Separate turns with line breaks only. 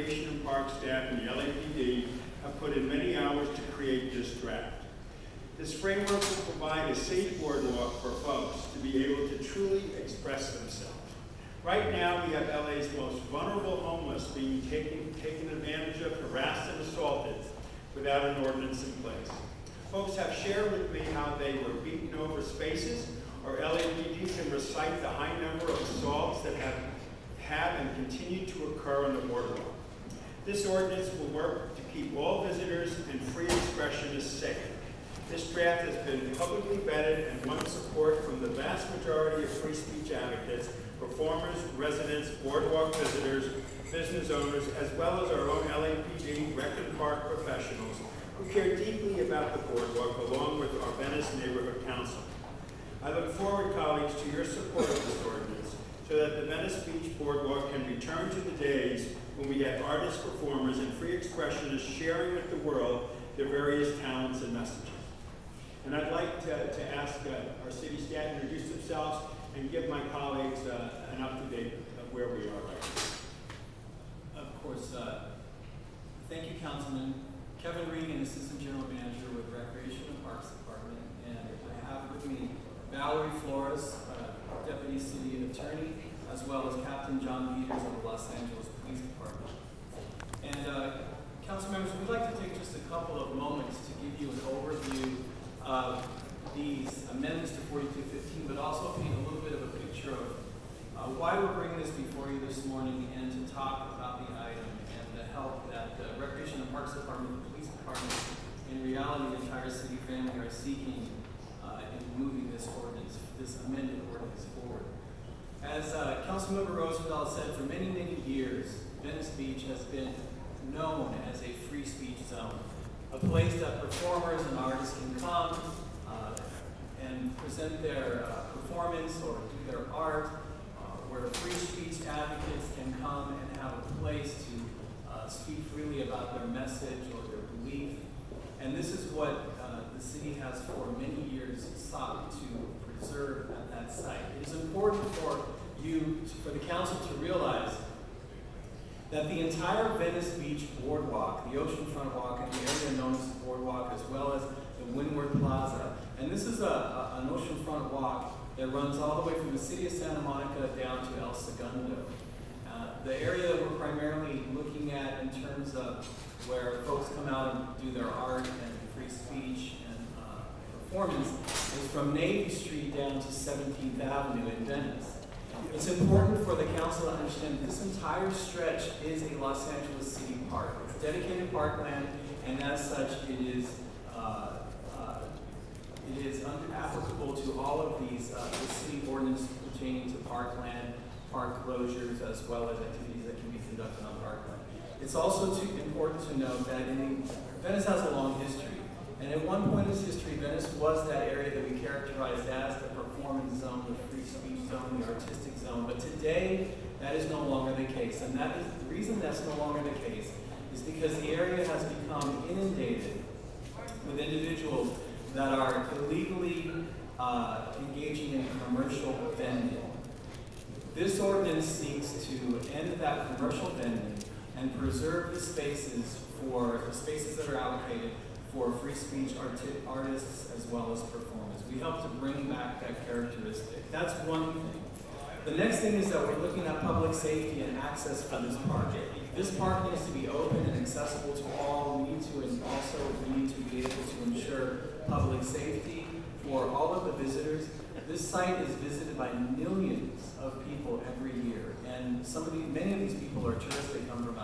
Recreation and Park staff and the LAPD have put in many hours to create this draft. This framework will provide a safe boardwalk for folks to be able to truly express themselves. Right now, we have LA's most vulnerable homeless being taken advantage of, harassed, and assaulted without an ordinance in place. Folks have shared with me how they were beaten over spaces, or LAPD can recite the high number of assaults that have and continue to occur on the boardwalk. This ordinance will work to keep all visitors and free expressionists safe. This draft has been publicly vetted and won support from the vast majority of free speech advocates, performers, residents, boardwalk visitors, business owners, as well as our own LAPD rec and park professionals who care deeply about the boardwalk along with our Venice Neighborhood Council. I look forward, colleagues, to your support of this ordinance so that the Venice Beach Boardwalk can return to the days when we had artists, performers, and free expressionists sharing with the world their various talents and messages. And I'd like to ask our city staff to introduce themselves and give my colleagues an up-to-date of where we are right now.
Of course, thank you, Councilman. Kevin Regan, Assistant General Manager with Recreation and Parks Department, and I have with me Valerie Flores, Deputy City Attorney, as well as Captain John Peters of the Los Angeles Police Department. And council members, we'd like to take just a couple of moments to give you an overview of these amendments to 4215, but also paint a little bit of a picture of why we're bringing this before you this morning and to talk about the item and the help that the Recreation and Parks Department, the Police Department, in reality the entire city family are seeking in moving this ordinance, this amended ordinance forward. As Councilmember Roosevelt said, for many, many years, Venice Beach has been known as a free speech zone, a place that performers and artists can come and present their performance or do their art, where free speech advocates can come and have a place to speak freely about their message or their belief. And this is what the city has for many years sought to preserve at that site. It is important for for the council to realize that the entire Venice Beach Boardwalk, the Oceanfront Walk, and the area known as the Boardwalk, as well as the Windward Plaza, and this is an oceanfront walk that runs all the way from the city of Santa Monica down to El Segundo. The area that we're primarily looking at in terms of where folks come out and do their art and free speech and performance is from Navy Street down to 17th Avenue in Venice. It's important for the council to understand that this entire stretch is a Los Angeles City park. It's dedicated parkland, and as such, it is applicable to all of these the city ordinance pertaining to parkland, park closures, as well as activities that can be conducted on parkland. It's also important to note that Venice has a long history. And at one point in its history, Venice was that area that we characterized as the performance zone, the free speech zone, the artistic zone. But today, that is no longer the case. And that is the reason that's no longer the case is because the area has become inundated with individuals that are illegally engaging in commercial vending. This ordinance seeks to end that commercial vending and preserve the spaces that are allocated for free speech artists as well as performers. We help to bring back that characteristic. That's one thing. The next thing is that we're looking at public safety and access for this park. This park needs to be open and accessible to all. We need to be able to ensure public safety for all of the visitors. This site is visited by millions of people every year, and many of these people are tourists. They come from